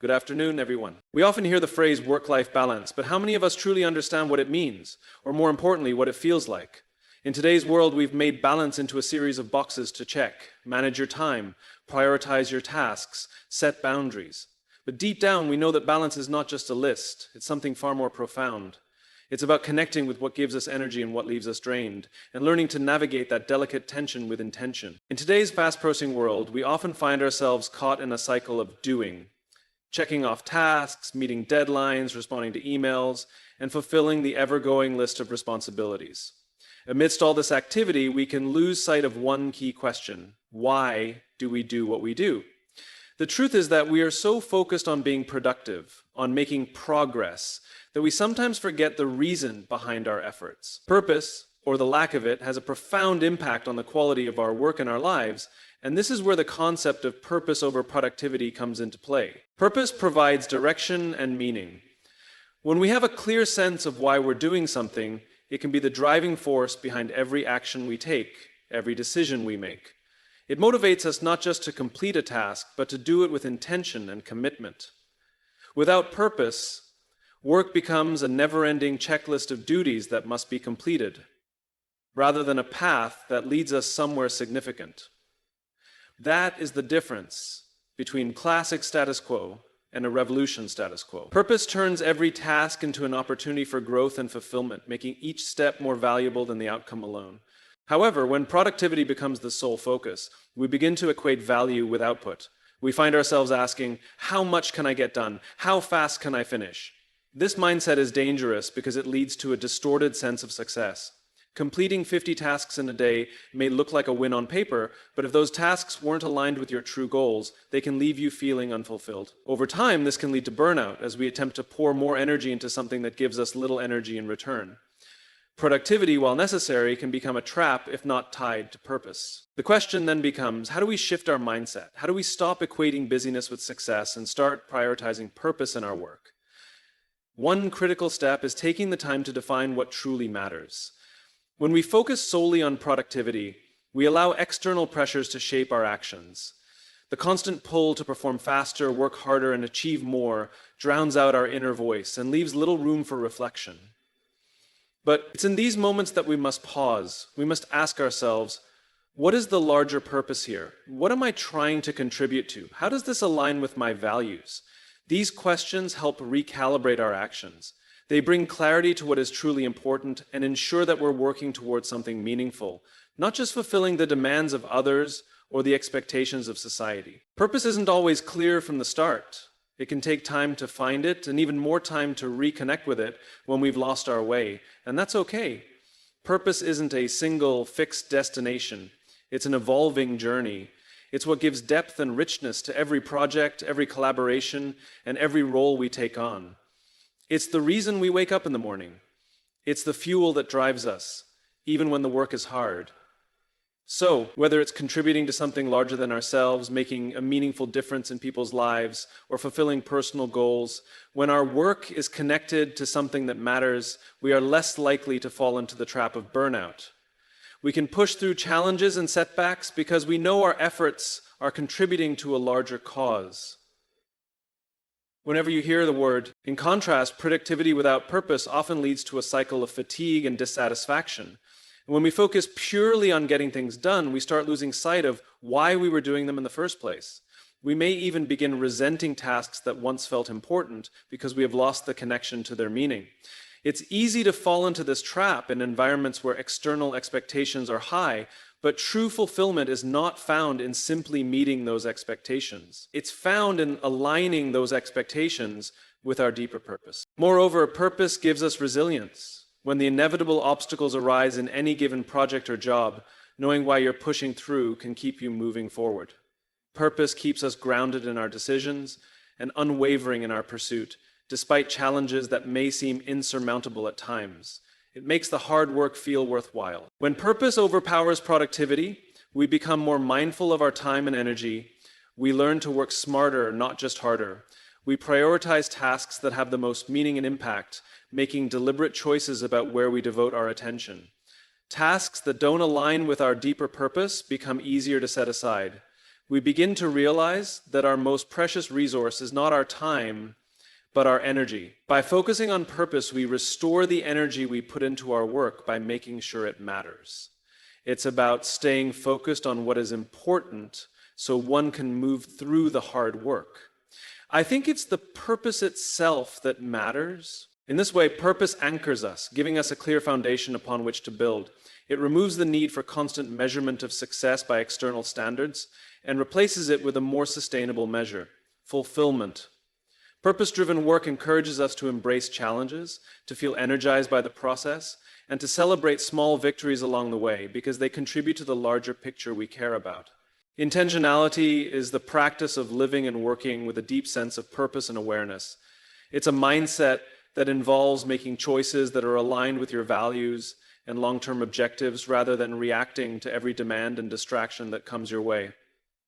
Good afternoon, everyone. We often hear the phrase work-life balance, but how many of us truly understand what it means, or more importantly, what it feels like? In today's world, we've made balance into a series of boxes to check: manage your time, prioritize your tasks, set boundaries. But deep down, we know that balance is not just a list, it's something far more profound. It's about connecting with what gives us energy and what leaves us drained, and learning to navigate that delicate tension with intention. In today's fast-paced world, we often find ourselves caught in a cycle of doing. Checking off tasks, meeting deadlines, responding to emails, and fulfilling the ever-growing list of responsibilities. Amidst all this activity, we can lose sight of one key question: why do we do what we do? The truth is that we are so focused on being productive, on making progress, that we sometimes forget the reason behind our efforts. Purpose, or the lack of it, has a profound impact on the quality of our work and our lives, and this is where the concept of purpose over productivity comes into play. Purpose provides direction and meaning. When we have a clear sense of why we're doing something, it can be the driving force behind every action we take, every decision we make. It motivates us not just to complete a task, but to do it with intention and commitment. Without purpose, work becomes a never-ending checklist of duties that must be completed, rather than a path that leads us somewhere significant. That is the difference between classic status quo and a revolution status quo. Purpose turns every task into an opportunity for growth and fulfillment, making each step more valuable than the outcome alone. However, when productivity becomes the sole focus, we begin to equate value with output. We find ourselves asking, how much can I get done? How fast can I finish? This mindset is dangerous because it leads to a distorted sense of success. Completing 50 tasks in a day may look like a win on paper, but if those tasks weren't aligned with your true goals, they can leave you feeling unfulfilled. Over time, this can lead to burnout as we attempt to pour more energy into something that gives us little energy in return. Productivity, while necessary, can become a trap if not tied to purpose. The question then becomes, how do we shift our mindset? How do we stop equating busyness with success and start prioritizing purpose in our work? One critical step is taking the time to define what truly matters. When we focus solely on productivity, we allow external pressures to shape our actions. The constant pull to perform faster, work harder, and achieve more drowns out our inner voice and leaves little room for reflection. But it's in these moments that we must pause. We must ask ourselves, what is the larger purpose here? What am I trying to contribute to? How does this align with my values? These questions help recalibrate our actions. They bring clarity to what is truly important and ensure that we're working towards something meaningful, not just fulfilling the demands of others or the expectations of society. Purpose isn't always clear from the start. It can take time to find it and even more time to reconnect with it when we've lost our way, and that's okay. Purpose isn't a single fixed destination. It's an evolving journey. It's what gives depth and richness to every project, every collaboration, and every role we take on. It's the reason we wake up in the morning. It's the fuel that drives us, even when the work is hard. So, whether it's contributing to something larger than ourselves, making a meaningful difference in people's lives, or fulfilling personal goals, when our work is connected to something that matters, we are less likely to fall into the trap of burnout. We can push through challenges and setbacks because we know our efforts are contributing to a larger cause. Whenever you hear the word, in contrast, productivity without purpose often leads to a cycle of fatigue and dissatisfaction. And when we focus purely on getting things done, we start losing sight of why we were doing them in the first place. We may even begin resenting tasks that once felt important because we have lost the connection to their meaning. It's easy to fall into this trap in environments where external expectations are high, but true fulfillment is not found in simply meeting those expectations. It's found in aligning those expectations with our deeper purpose. Moreover, purpose gives us resilience. When the inevitable obstacles arise in any given project or job, knowing why you're pushing through can keep you moving forward. Purpose keeps us grounded in our decisions and unwavering in our pursuit, despite challenges that may seem insurmountable at times. It makes the hard work feel worthwhile. When purpose overpowers productivity, we become more mindful of our time and energy. We learn to work smarter, not just harder. We prioritize tasks that have the most meaning and impact, making deliberate choices about where we devote our attention. Tasks that don't align with our deeper purpose become easier to set aside. we begin to realize that our most precious resource is not our time, but our energy. By focusing on purpose, we restore the energy we put into our work by making sure it matters. It's about staying focused on what is important so one can move through the hard work. I think it's the purpose itself that matters. In this way, purpose anchors us, giving us a clear foundation upon which to build. It removes the need for constant measurement of success by external standards and replaces it with a more sustainable measure: fulfillment. Purpose-driven work encourages us to embrace challenges, to feel energized by the process, and to celebrate small victories along the way because they contribute to the larger picture we care about. Intentionality is the practice of living and working with a deep sense of purpose and awareness. It's a mindset that involves making choices that are aligned with your values and long-term objectives rather than reacting to every demand and distraction that comes your way.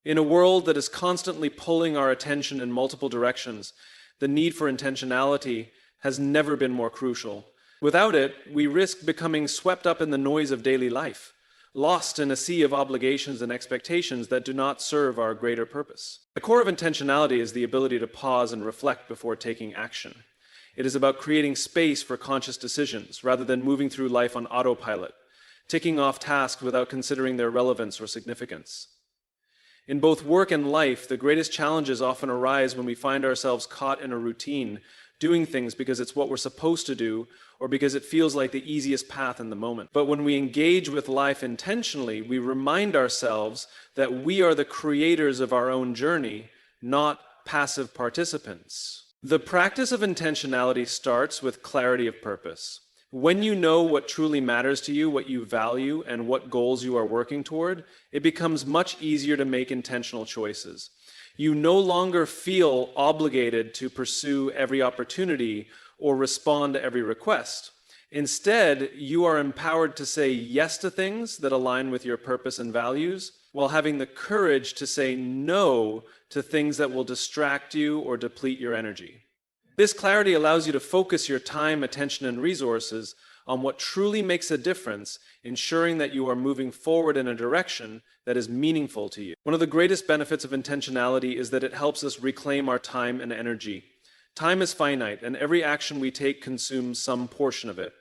In a world that is constantly pulling our attention in multiple directions, the need for intentionality has never been more crucial. Without it, we risk becoming swept up in the noise of daily life, lost in a sea of obligations and expectations that do not serve our greater purpose. The core of intentionality is the ability to pause and reflect before taking action. It is about creating space for conscious decisions rather than moving through life on autopilot, ticking off tasks without considering their relevance or significance. In both work and life, the greatest challenges often arise when we find ourselves caught in a routine, doing things because it's what we're supposed to do or because it feels like the easiest path in the moment. But when we engage with life intentionally, we remind ourselves that we are the creators of our own journey, not passive participants. The practice of intentionality starts with clarity of purpose. When you know what truly matters to you, what you value, and what goals you are working toward, it becomes much easier to make intentional choices. You no longer feel obligated to pursue every opportunity or respond to every request. Instead, you are empowered to say yes to things that align with your purpose and values, while having the courage to say no to things that will distract you or deplete your energy. This clarity allows you to focus your time, attention, and resources on what truly makes a difference, ensuring that you are moving forward in a direction that is meaningful to you. One of the greatest benefits of intentionality is that it helps us reclaim our time and energy. Time is finite, and every action we take consumes some portion of it.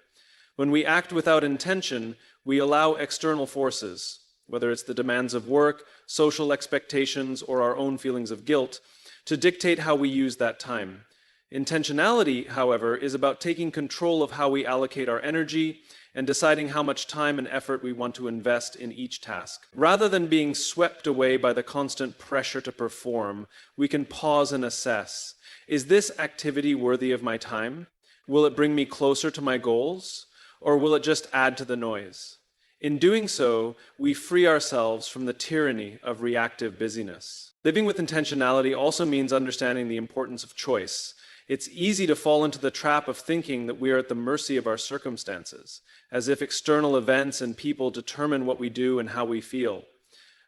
When we act without intention, we allow external forces, whether it's the demands of work, social expectations, or our own feelings of guilt, to dictate how we use that time. Intentionality, however, is about taking control of how we allocate our energy and deciding how much time and effort we want to invest in each task. Rather than being swept away by the constant pressure to perform, we can pause and assess. Is this activity worthy of my time? Will it bring me closer to my goals? Or will it just add to the noise? In doing so, we free ourselves from the tyranny of reactive busyness. Living with intentionality also means understanding the importance of choice. It's easy to fall into the trap of thinking that we are at the mercy of our circumstances, as if external events and people determine what we do and how we feel.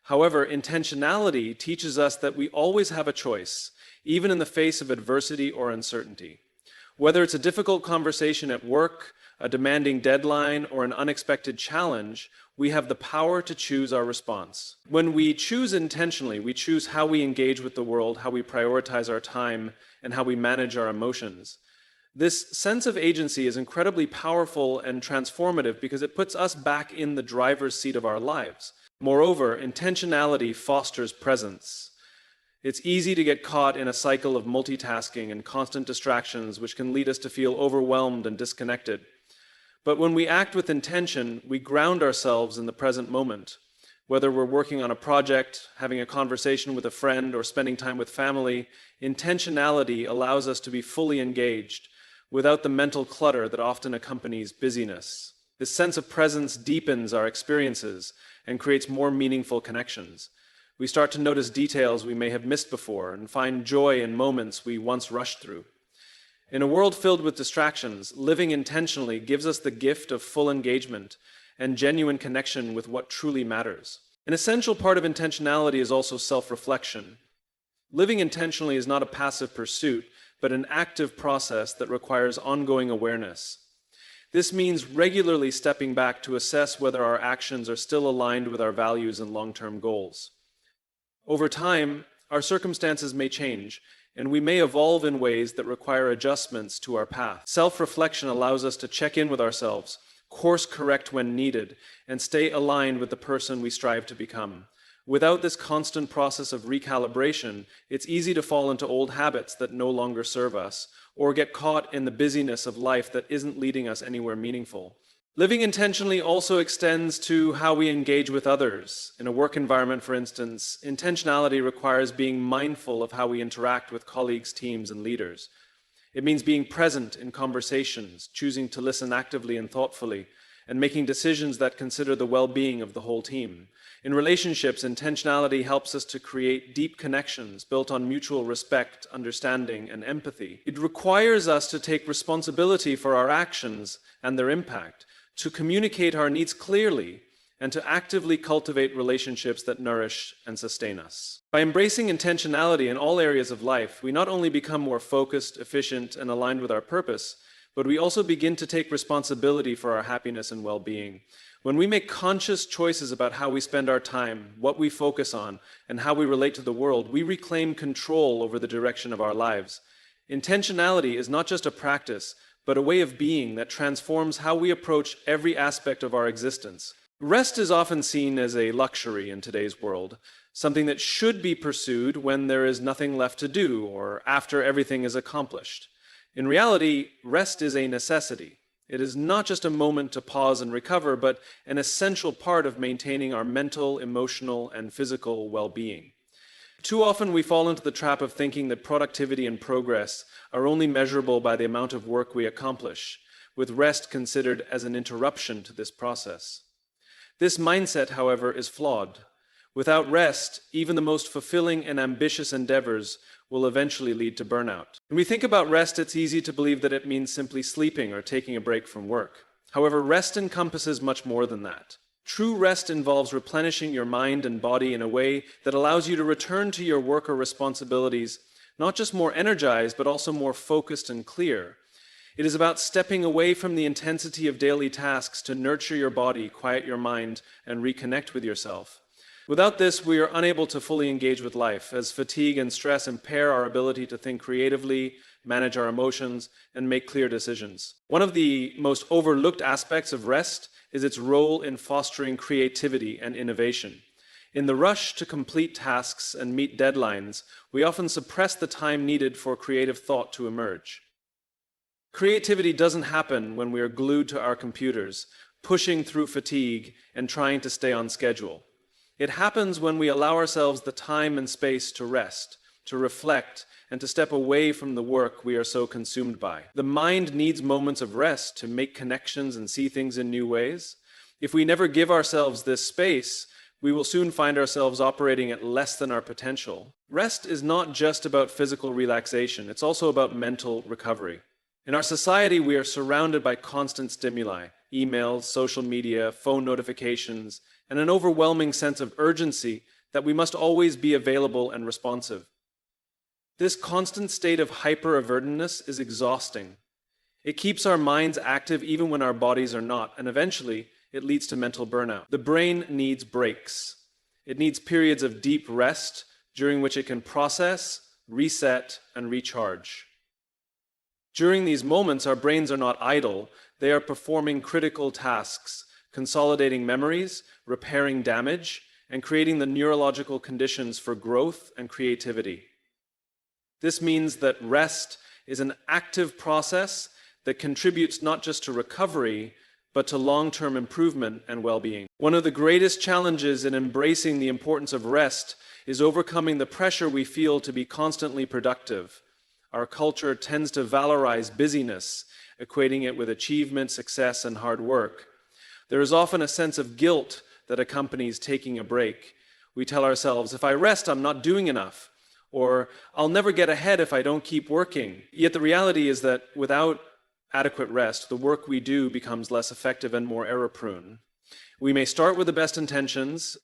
However, intentionality teaches us that we always have a choice, even in the face of adversity or uncertainty. Whether it's a difficult conversation at work, a demanding deadline, or an unexpected challenge, we have the power to choose our response. When we choose intentionally, we choose how we engage with the world, how we prioritize our time, and how we manage our emotions. This sense of agency is incredibly powerful and transformative because it puts us back in the driver's seat of our lives. Moreover, intentionality fosters presence. It's easy to get caught in a cycle of multitasking and constant distractions, which can lead us to feel overwhelmed and disconnected. But when we act with intention, we ground ourselves in the present moment. Whether we're working on a project, having a conversation with a friend, or spending time with family, intentionality allows us to be fully engaged without the mental clutter that often accompanies busyness. This sense of presence deepens our experiences and creates more meaningful connections. We start to notice details we may have missed before and find joy in moments we once rushed through. In a world filled with distractions, living intentionally gives us the gift of full engagement and genuine connection with what truly matters. An essential part of intentionality is also self-reflection. Living intentionally is not a passive pursuit, but an active process that requires ongoing awareness. This means regularly stepping back to assess whether our actions are still aligned with our values and long-term goals. Over time, our circumstances may change, and we may evolve in ways that require adjustments to our path. Self-reflection allows us to check in with ourselves, course correct when needed, and stay aligned with the person we strive to become. Without this constant process of recalibration, it's easy to fall into old habits that no longer serve us, or get caught in the busyness of life that isn't leading us anywhere meaningful. Living intentionally also extends to how we engage with others. In a work environment, for instance, intentionality requires being mindful of how we interact with colleagues, teams, and leaders. It means being present in conversations, choosing to listen actively and thoughtfully, and making decisions that consider the well-being of the whole team. In relationships, intentionality helps us to create deep connections built on mutual respect, understanding, and empathy. It requires us to take responsibility for our actions and their impact, to communicate our needs clearly, and to actively cultivate relationships that nourish and sustain us. By embracing intentionality in all areas of life, we not only become more focused, efficient, and aligned with our purpose, but we also begin to take responsibility for our happiness and well-being. When we make conscious choices about how we spend our time, what we focus on, and how we relate to the world, we reclaim control over the direction of our lives. Intentionality is not just a practice, but a way of being that transforms how we approach every aspect of our existence. Rest is often seen as a luxury in today's world, something that should be pursued when there is nothing left to do or after everything is accomplished. In reality, rest is a necessity. It is not just a moment to pause and recover, but an essential part of maintaining our mental, emotional, and physical well-being. Too often we fall into the trap of thinking that productivity and progress are only measurable by the amount of work we accomplish, with rest considered as an interruption to this process. This mindset, however, is flawed. Without rest, even the most fulfilling and ambitious endeavors will eventually lead to burnout. When we think about rest, it's easy to believe that it means simply sleeping or taking a break from work. However, rest encompasses much more than that. True rest involves replenishing your mind and body in a way that allows you to return to your work or responsibilities not just more energized, but also more focused and clear. It is about stepping away from the intensity of daily tasks to nurture your body, quiet your mind, and reconnect with yourself. Without this, we are unable to fully engage with life, as fatigue and stress impair our ability to think creatively, manage our emotions, and make clear decisions. One of the most overlooked aspects of rest is its role in fostering creativity and innovation. In the rush to complete tasks and meet deadlines, we often suppress the time needed for creative thought to emerge. Creativity doesn't happen when we are glued to our computers, pushing through fatigue and trying to stay on schedule. It happens when we allow ourselves the time and space to rest, to reflect, and to step away from the work we are so consumed by. The mind needs moments of rest to make connections and see things in new ways. If we never give ourselves this space, we will soon find ourselves operating at less than our potential. Rest is not just about physical relaxation, it's also about mental recovery. In our society, we are surrounded by constant stimuli, emails, social media, phone notifications, and an overwhelming sense of urgency that we must always be available and responsive. This constant state of hyper-alertness is exhausting. It keeps our minds active even when our bodies are not, and eventually it leads to mental burnout. The brain needs breaks. It needs periods of deep rest during which it can process, reset, and recharge. During these moments, our brains are not idle. They are performing critical tasks, consolidating memories, repairing damage, and creating the neurological conditions for growth and creativity. This means that rest is an active process that contributes not just to recovery, but to long-term improvement and well-being. One of the greatest challenges in embracing the importance of rest is overcoming the pressure we feel to be constantly productive. Our culture tends to valorize busyness, equating it with achievement, success, and hard work. There is often a sense of guilt that accompanies taking a break. We tell ourselves, if I rest, I'm not doing enough, or I'll never get ahead if I don't keep working. Yet the reality is that without adequate rest, the work we do becomes less effective and more error-prone. We may start with the best intentions,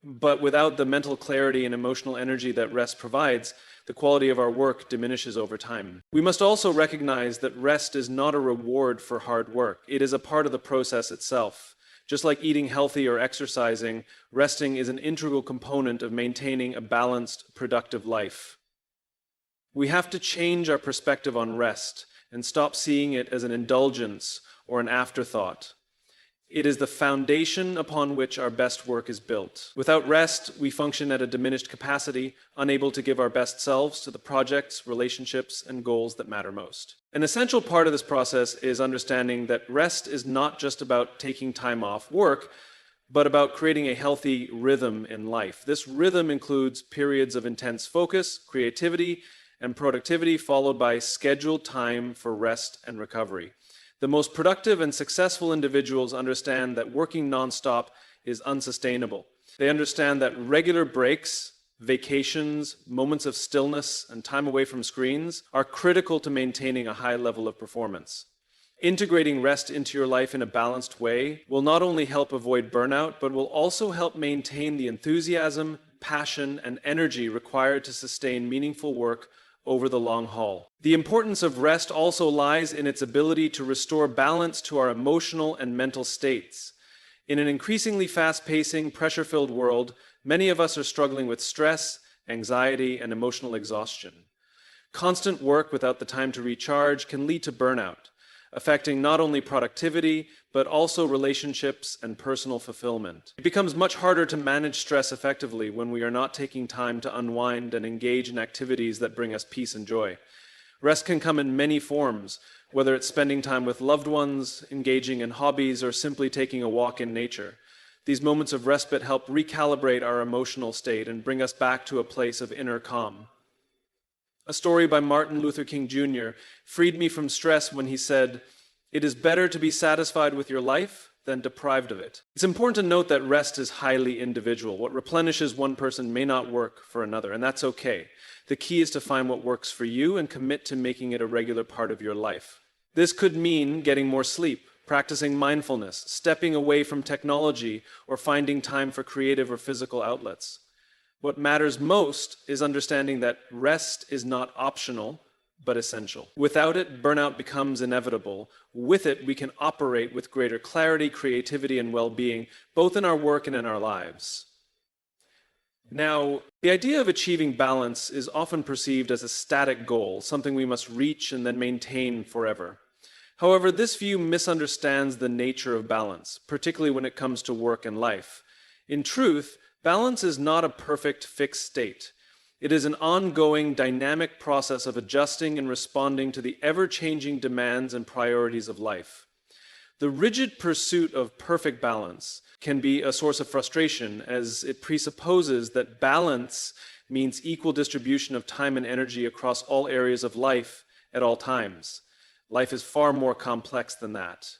but without the mental clarity and emotional energy that rest provides, the quality of our work diminishes over time. We must also recognize that rest is not a reward for hard work. It is a part of the process itself. Just like eating healthy or exercising, resting is an integral component of maintaining a balanced, productive life. We have to change our perspective on rest and stop seeing it as an indulgence or an afterthought. It is the foundation upon which our best work is built. Without rest, we function at a diminished capacity, unable to give our best selves to the projects, relationships, and goals that matter most. An essential part of this process is understanding that rest is not just about taking time off work, but about creating a healthy rhythm in life. This rhythm includes periods of intense focus, creativity, and productivity, followed by scheduled time for rest and recovery. The most productive and successful individuals understand that working nonstop is unsustainable. They understand that regular breaks, vacations, moments of stillness, and time away from screens are critical to maintaining a high level of performance. Integrating rest into your life in a balanced way will not only help avoid burnout, but will also help maintain the enthusiasm, passion, and energy required to sustain meaningful work over the long haul. The importance of rest also lies in its ability to restore balance to our emotional and mental states. In an increasingly fast-pacing, pressure-filled world, many of us are struggling with stress, anxiety, and emotional exhaustion. Constant work without the time to recharge can lead to burnout, affecting not only productivity, but also relationships and personal fulfillment. It becomes much harder to manage stress effectively when we are not taking time to unwind and engage in activities that bring us peace and joy. Rest can come in many forms, whether it's spending time with loved ones, engaging in hobbies, or simply taking a walk in nature. These moments of respite help recalibrate our emotional state and bring us back to a place of inner calm. A story by Martin Luther King Jr. freed me from stress when he said, "It is better to be satisfied with your life than deprived of it." It's important to note that rest is highly individual. What replenishes one person may not work for another, and that's okay. The key is to find what works for you and commit to making it a regular part of your life. This could mean getting more sleep, practicing mindfulness, stepping away from technology, or finding time for creative or physical outlets. What matters most is understanding that rest is not optional, but essential. Without it, burnout becomes inevitable. With it, we can operate with greater clarity, creativity, and well-being, both in our work and in our lives. Now, the idea of achieving balance is often perceived as a static goal, something we must reach and then maintain forever. However, this view misunderstands the nature of balance, particularly when it comes to work and life. In truth, balance is not a perfect fixed state. It is an ongoing, dynamic process of adjusting and responding to the ever-changing demands and priorities of life. The rigid pursuit of perfect balance can be a source of frustration, as it presupposes that balance means equal distribution of time and energy across all areas of life at all times. Life is far more complex than that.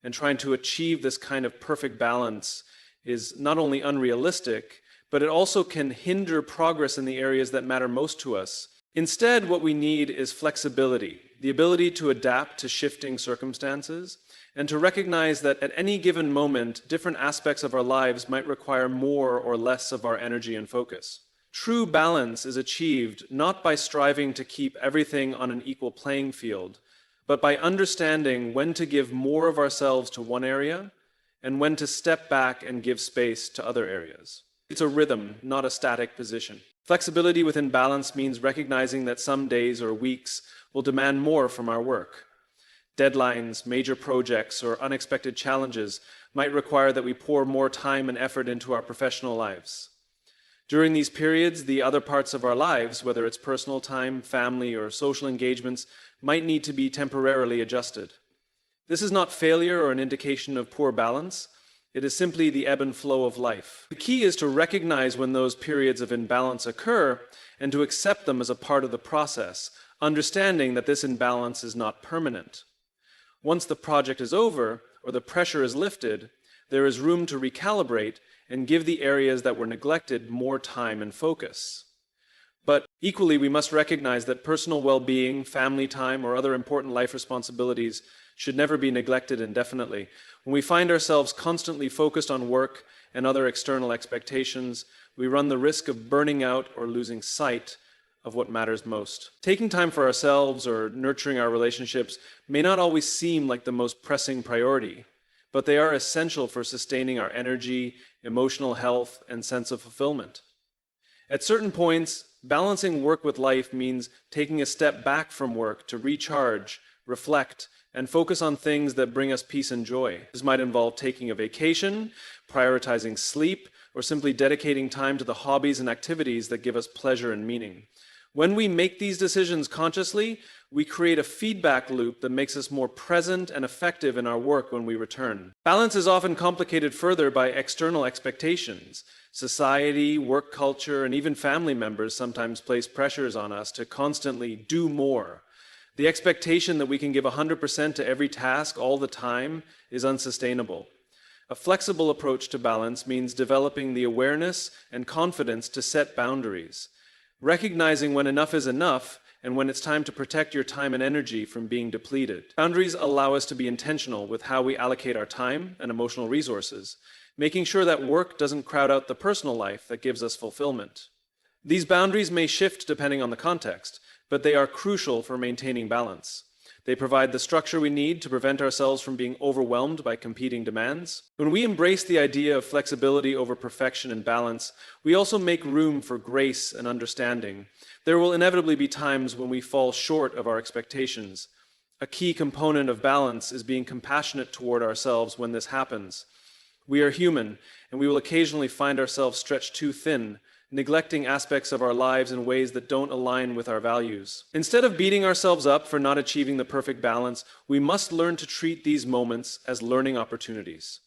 And trying to achieve this kind of perfect balance is not only unrealistic, but it also can hinder progress in the areas that matter most to us. Instead, what we need is flexibility, the ability to adapt to shifting circumstances, and to recognize that at any given moment, different aspects of our lives might require more or less of our energy and focus. True balance is achieved not by striving to keep everything on an equal playing field, but by understanding when to give more of ourselves to one area and when to step back and give space to other areas. It's a rhythm, not a static position. Flexibility within balance means recognizing that some days or weeks will demand more from our work. Deadlines, major projects, or unexpected challenges might require that we pour more time and effort into our professional lives. During these periods, the other parts of our lives, whether it's personal time, family, or social engagements, might need to be temporarily adjusted. This is not failure or an indication of poor balance. It is simply the ebb and flow of life. The key is to recognize when those periods of imbalance occur and to accept them as a part of the process, understanding that this imbalance is not permanent. Once the project is over or the pressure is lifted, there is room to recalibrate and give the areas that were neglected more time and focus. But equally, we must recognize that personal well-being, family time, or other important life responsibilities should never be neglected indefinitely. When we find ourselves constantly focused on work and other external expectations, we run the risk of burning out or losing sight of what matters most. Taking time for ourselves or nurturing our relationships may not always seem like the most pressing priority, but they are essential for sustaining our energy, emotional health, and sense of fulfillment. At certain points, balancing work with life means taking a step back from work to recharge, reflect, and focus on things that bring us peace and joy. This might involve taking a vacation, prioritizing sleep, or simply dedicating time to the hobbies and activities that give us pleasure and meaning. When we make these decisions consciously, we create a feedback loop that makes us more present and effective in our work when we return. Balance is often complicated further by external expectations. Society, work culture, and even family members sometimes place pressures on us to constantly do more. The expectation that we can give 100% to every task all the time is unsustainable. A flexible approach to balance means developing the awareness and confidence to set boundaries, recognizing when enough is enough and when it's time to protect your time and energy from being depleted. Boundaries allow us to be intentional with how we allocate our time and emotional resources, making sure that work doesn't crowd out the personal life that gives us fulfillment. These boundaries may shift depending on the context, but they are crucial for maintaining balance. They provide the structure we need to prevent ourselves from being overwhelmed by competing demands. When we embrace the idea of flexibility over perfection and balance, we also make room for grace and understanding. There will inevitably be times when we fall short of our expectations. A key component of balance is being compassionate toward ourselves when this happens. We are human, and we will occasionally find ourselves stretched too thin, neglecting aspects of our lives in ways that don't align with our values. Instead of beating ourselves up for not achieving the perfect balance, we must learn to treat these moments as learning opportunities.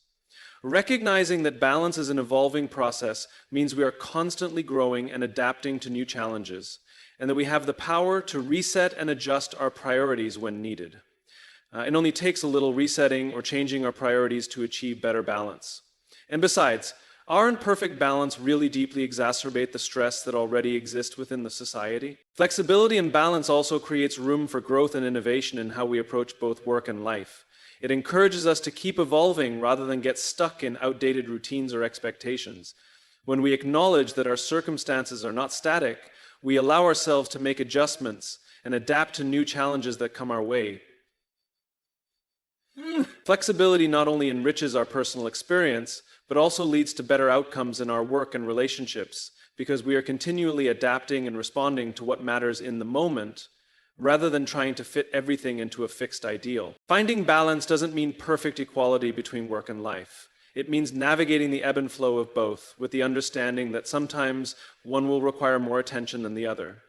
Recognizing that balance is an evolving process means we are constantly growing and adapting to new challenges, and that we have the power to reset and adjust our priorities when needed. It only takes a little resetting or changing our priorities to achieve better balance. And besides, aren't perfect balance really deeply exacerbate the stress that already exists within the society? Flexibility and balance also creates room for growth and innovation in how we approach both work and life. It encourages us to keep evolving rather than get stuck in outdated routines or expectations. When we acknowledge that our circumstances are not static, we allow ourselves to make adjustments and adapt to new challenges that come our way. Flexibility not only enriches our personal experience, but also leads to better outcomes in our work and relationships, because we are continually adapting and responding to what matters in the moment, rather than trying to fit everything into a fixed ideal. Finding balance doesn't mean perfect equality between work and life. It means navigating the ebb and flow of both, with the understanding that sometimes one will require more attention than the other.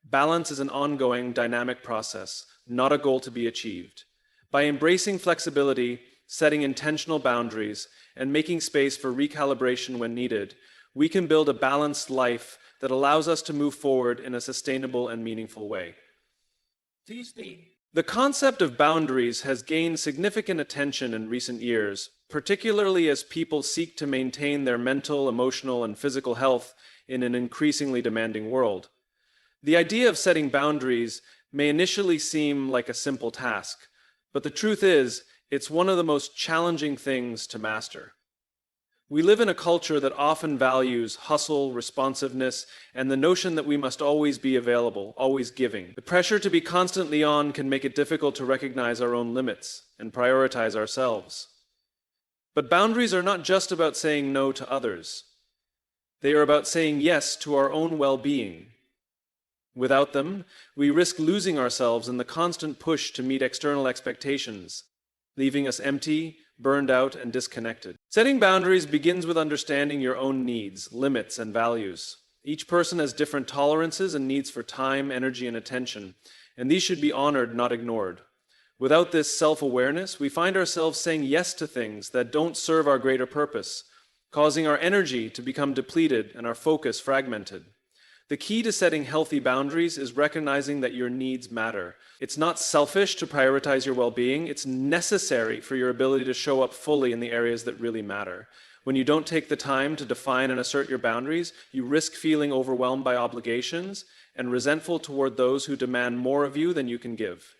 Balance is an ongoing, dynamic process, not a goal to be achieved. By embracing flexibility, setting intentional boundaries, and making space for recalibration when needed, we can build a balanced life that allows us to move forward in a sustainable and meaningful way. The concept of boundaries has gained significant attention in recent years, particularly as people seek to maintain their mental, emotional, and physical health in an increasingly demanding world. The idea of setting boundaries may initially seem like a simple task, but the truth is, it's one of the most challenging things to master. We live in a culture that often values hustle, responsiveness, and the notion that we must always be available, always giving. The pressure to be constantly on can make it difficult to recognize our own limits and prioritize ourselves. But boundaries are not just about saying no to others. They are about saying yes to our own well-being. Without them, we risk losing ourselves in the constant push to meet external expectations, leaving us empty, burned out, and disconnected. Setting boundaries begins with understanding your own needs, limits, and values. Each person has different tolerances and needs for time, energy, and attention, and these should be honored, not ignored. Without this self-awareness, we find ourselves saying yes to things that don't serve our greater purpose, causing our energy to become depleted and our focus fragmented. The key to setting healthy boundaries is recognizing that your needs matter. It's not selfish to prioritize your well-being. It's necessary for your ability to show up fully in the areas that really matter. When you don't take the time to define and assert your boundaries, you risk feeling overwhelmed by obligations and resentful toward those who demand more of you than you can give.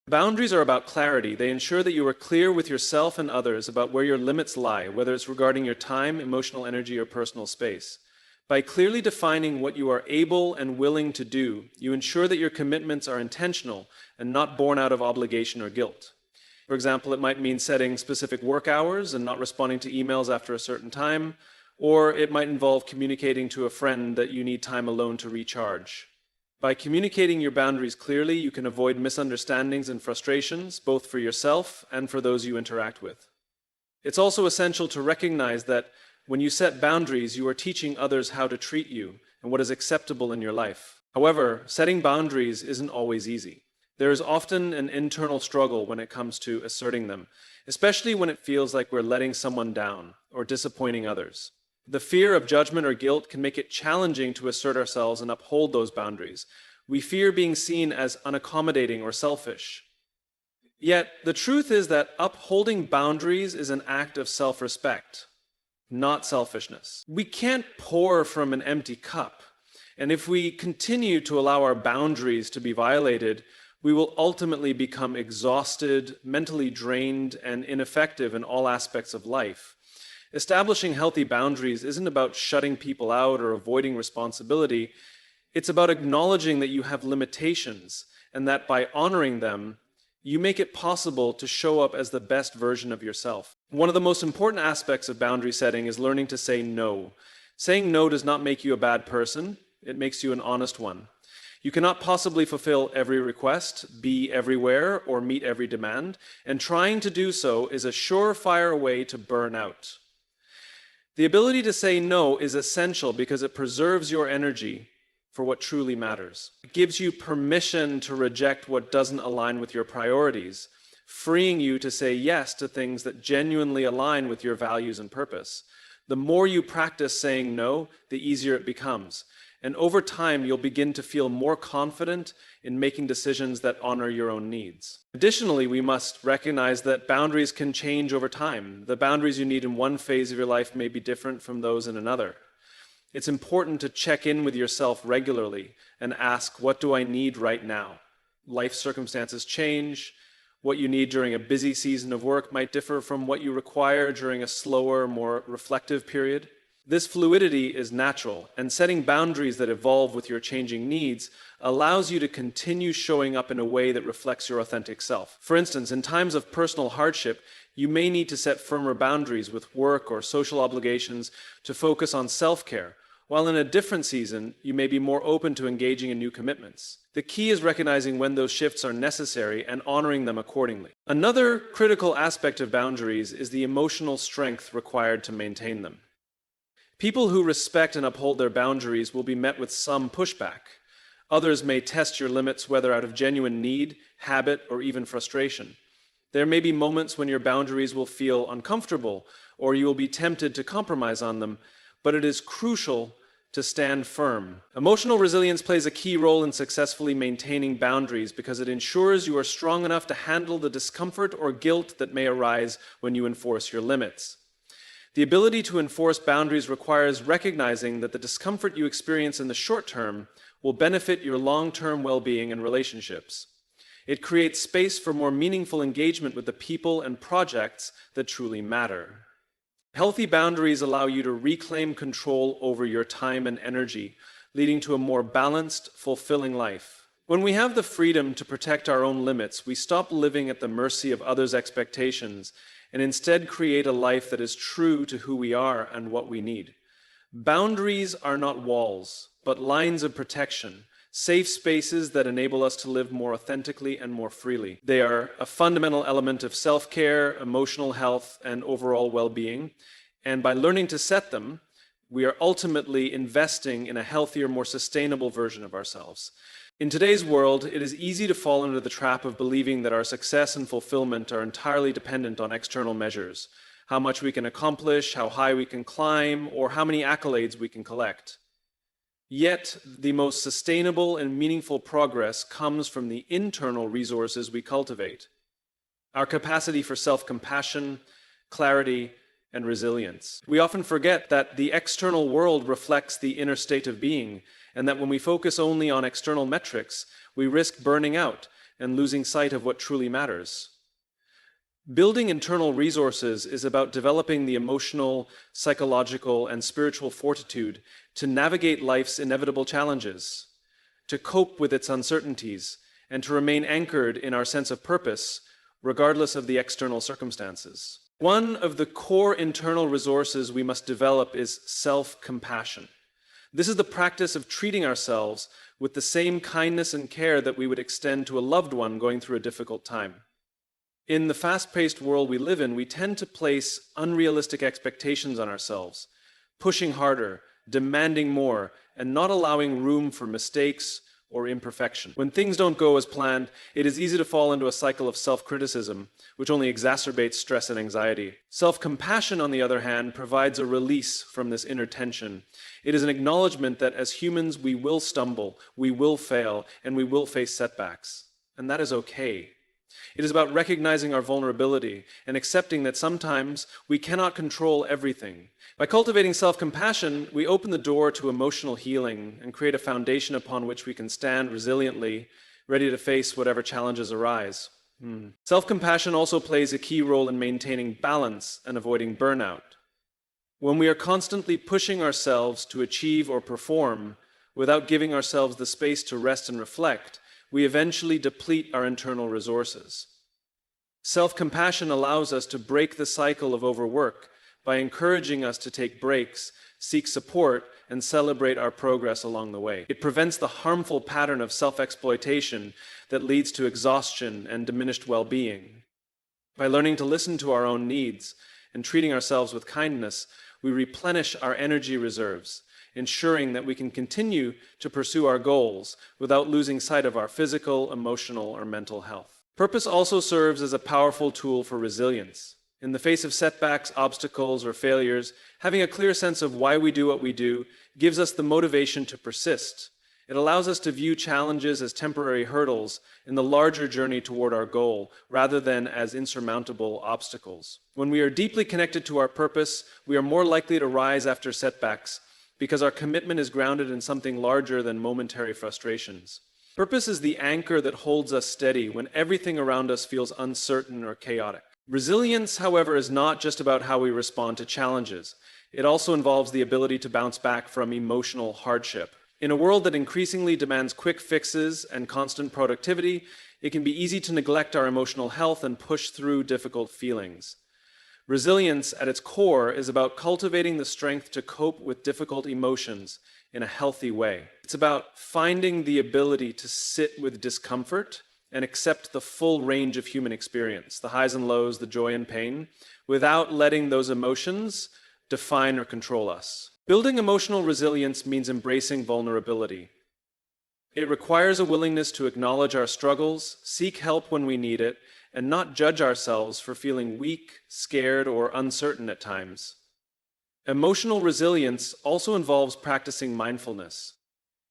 Boundaries are about clarity. They ensure that you are clear with yourself and others about where your limits lie, whether it's regarding your time, emotional energy, or personal space. By clearly defining what you are able and willing to do, you ensure that your commitments are intentional and not born out of obligation or guilt. For example, it might mean setting specific work hours and not responding to emails after a certain time, or it might involve communicating to a friend that you need time alone to recharge. By communicating your boundaries clearly, you can avoid misunderstandings and frustrations, both for yourself and for those you interact with. It's also essential to recognize that when you set boundaries, you are teaching others how to treat you and what is acceptable in your life. However, setting boundaries isn't always easy. There is often an internal struggle when it comes to asserting them, especially when it feels like we're letting someone down or disappointing others. The fear of judgment or guilt can make it challenging to assert ourselves and uphold those boundaries. We fear being seen as unaccommodating or selfish. Yet, the truth is that upholding boundaries is an act of self-respect, not selfishness. We can't pour from an empty cup, and if we continue to allow our boundaries to be violated, we will ultimately become exhausted, mentally drained, and ineffective in all aspects of life. Establishing healthy boundaries isn't about shutting people out or avoiding responsibility. It's about acknowledging that you have limitations and that by honoring them, you make it possible to show up as the best version of yourself. One of the most important aspects of boundary setting is learning to say no. Saying no does not make you a bad person. It makes you an honest one. You cannot possibly fulfill every request, be everywhere, or meet every demand, and trying to do so is a surefire way to burn out. The ability to say no is essential because it preserves your energy for what truly matters. It gives you permission to reject what doesn't align with your priorities, freeing you to say yes to things that genuinely align with your values and purpose. The more you practice saying no, the easier it becomes. And over time, you'll begin to feel more confident in making decisions that honor your own needs. Additionally, we must recognize that boundaries can change over time. The boundaries you need in one phase of your life may be different from those in another. It's important to check in with yourself regularly and ask, what do I need right now? Life circumstances change. What you need during a busy season of work might differ from what you require during a slower, more reflective period. This fluidity is natural, and setting boundaries that evolve with your changing needs allows you to continue showing up in a way that reflects your authentic self. For instance, in times of personal hardship, you may need to set firmer boundaries with work or social obligations to focus on self-care, while in a different season, you may be more open to engaging in new commitments. The key is recognizing when those shifts are necessary and honoring them accordingly. Another critical aspect of boundaries is the emotional strength required to maintain them. People who respect and uphold their boundaries will be met with some pushback. Others may test your limits, whether out of genuine need, habit, or even frustration. There may be moments when your boundaries will feel uncomfortable, or you will be tempted to compromise on them, but it is crucial to stand firm. Emotional resilience plays a key role in successfully maintaining boundaries because it ensures you are strong enough to handle the discomfort or guilt that may arise when you enforce your limits. The ability to enforce boundaries requires recognizing that the discomfort you experience in the short term will benefit your long-term well-being and relationships. It creates space for more meaningful engagement with the people and projects that truly matter. Healthy boundaries allow you to reclaim control over your time and energy, leading to a more balanced, fulfilling life. When we have the freedom to protect our own limits, we stop living at the mercy of others' expectations and instead create a life that is true to who we are and what we need. Boundaries are not walls, but lines of protection, safe spaces that enable us to live more authentically and more freely. They are a fundamental element of self-care, emotional health, and overall well-being. And by learning to set them, we are ultimately investing in a healthier, more sustainable version of ourselves. In today's world, it is easy to fall into the trap of believing that our success and fulfillment are entirely dependent on external measures, how much we can accomplish, how high we can climb, or how many accolades we can collect. Yet, the most sustainable and meaningful progress comes from the internal resources we cultivate. Our capacity for self-compassion, clarity, and resilience. We often forget that the external world reflects the inner state of being, and that when we focus only on external metrics, we risk burning out and losing sight of what truly matters. Building internal resources is about developing the emotional, psychological, and spiritual fortitude to navigate life's inevitable challenges, to cope with its uncertainties, and to remain anchored in our sense of purpose, regardless of the external circumstances. One of the core internal resources we must develop is self-compassion. This is the practice of treating ourselves with the same kindness and care that we would extend to a loved one going through a difficult time. In the fast-paced world we live in, we tend to place unrealistic expectations on ourselves, pushing harder, demanding more, and not allowing room for mistakes or imperfection. When things don't go as planned, it is easy to fall into a cycle of self-criticism, which only exacerbates stress and anxiety. Self-compassion, on the other hand, provides a release from this inner tension. It is an acknowledgement that as humans we will stumble, we will fail, and we will face setbacks. And that is okay. It is about recognizing our vulnerability and accepting that sometimes we cannot control everything. By cultivating self-compassion, we open the door to emotional healing and create a foundation upon which we can stand resiliently, ready to face whatever challenges arise. Self-compassion also plays a key role in maintaining balance and avoiding burnout. When we are constantly pushing ourselves to achieve or perform without giving ourselves the space to rest and reflect, we eventually deplete our internal resources. Self-compassion allows us to break the cycle of overwork by encouraging us to take breaks, seek support, and celebrate our progress along the way. It prevents the harmful pattern of self-exploitation that leads to exhaustion and diminished well-being. By learning to listen to our own needs and treating ourselves with kindness, we replenish our energy reserves, ensuring that we can continue to pursue our goals without losing sight of our physical, emotional, or mental health. Purpose also serves as a powerful tool for resilience. In the face of setbacks, obstacles, or failures, having a clear sense of why we do what we do gives us the motivation to persist. It allows us to view challenges as temporary hurdles in the larger journey toward our goal, rather than as insurmountable obstacles. When we are deeply connected to our purpose, we are more likely to rise after setbacks, because our commitment is grounded in something larger than momentary frustrations. Purpose is the anchor that holds us steady when everything around us feels uncertain or chaotic. Resilience, however, is not just about how we respond to challenges. It also involves the ability to bounce back from emotional hardship. In a world that increasingly demands quick fixes and constant productivity, it can be easy to neglect our emotional health and push through difficult feelings. Resilience, at its core, is about cultivating the strength to cope with difficult emotions in a healthy way. It's about finding the ability to sit with discomfort and accept the full range of human experience, the highs and lows, the joy and pain, without letting those emotions define or control us. Building emotional resilience means embracing vulnerability. It requires a willingness to acknowledge our struggles, seek help when we need it, and not judge ourselves for feeling weak, scared, or uncertain at times. Emotional resilience also involves practicing mindfulness,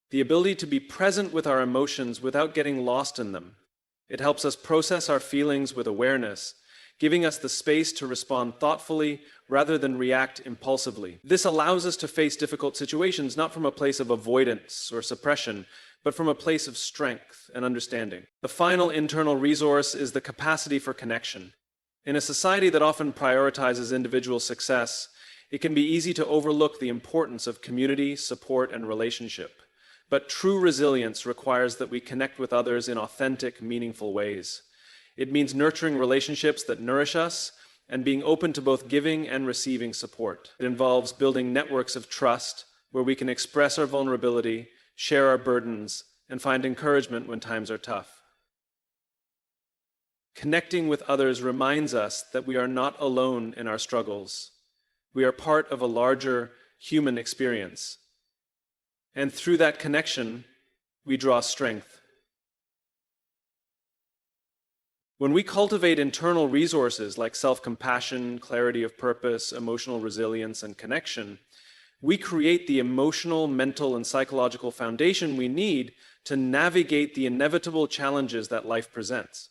the ability to be present with our emotions without getting lost in them. It helps us process our feelings with awareness, giving us the space to respond thoughtfully rather than react impulsively. This allows us to face difficult situations not from a place of avoidance or suppression, but from a place of strength and understanding. The final internal resource is the capacity for connection. In a society that often prioritizes individual success, it can be easy to overlook the importance of community, support, and relationship. But true resilience requires that we connect with others in authentic, meaningful ways. It means nurturing relationships that nourish us and being open to both giving and receiving support. It involves building networks of trust where we can express our vulnerability, share our burdens, and find encouragement when times are tough. Connecting with others reminds us that we are not alone in our struggles. We are part of a larger human experience. And through that connection, we draw strength. When we cultivate internal resources like self-compassion, clarity of purpose, emotional resilience, and connection, we create the emotional, mental, and psychological foundation we need to navigate the inevitable challenges that life presents.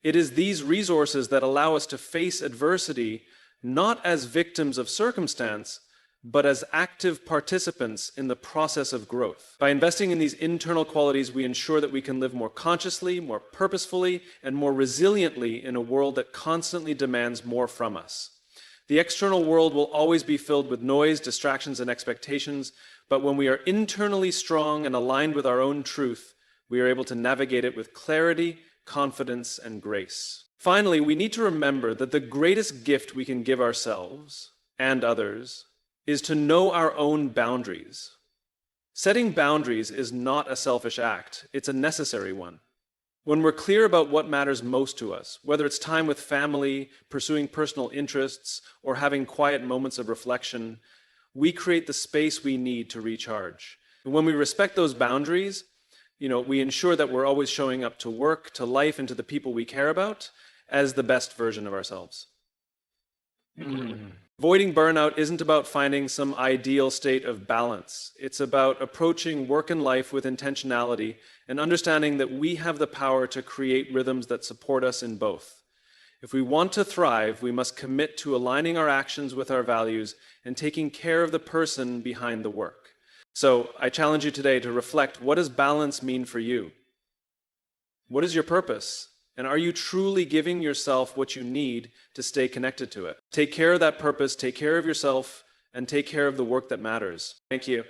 It is these resources that allow us to face adversity not as victims of circumstance, but as active participants in the process of growth. By investing in these internal qualities, we ensure that we can live more consciously, more purposefully, and more resiliently in a world that constantly demands more from us. The external world will always be filled with noise, distractions, and expectations, but when we are internally strong and aligned with our own truth, we are able to navigate it with clarity, confidence, and grace. Finally, we need to remember that the greatest gift we can give ourselves and others is to know our own boundaries. Setting boundaries is not a selfish act, it's a necessary one. When we're clear about what matters most to us, whether it's time with family, pursuing personal interests, or having quiet moments of reflection, we create the space we need to recharge. And when we respect those boundaries, we ensure that we're always showing up to work, to life, and to the people we care about as the best version of ourselves. Avoiding burnout isn't about finding some ideal state of balance. It's about approaching work and life with intentionality and understanding that we have the power to create rhythms that support us in both. If we want to thrive, we must commit to aligning our actions with our values and taking care of the person behind the work. So I challenge you today to reflect, what does balance mean for you? What is your purpose? And are you truly giving yourself what you need to stay connected to it? Take care of that purpose, take care of yourself, and take care of the work that matters. Thank you.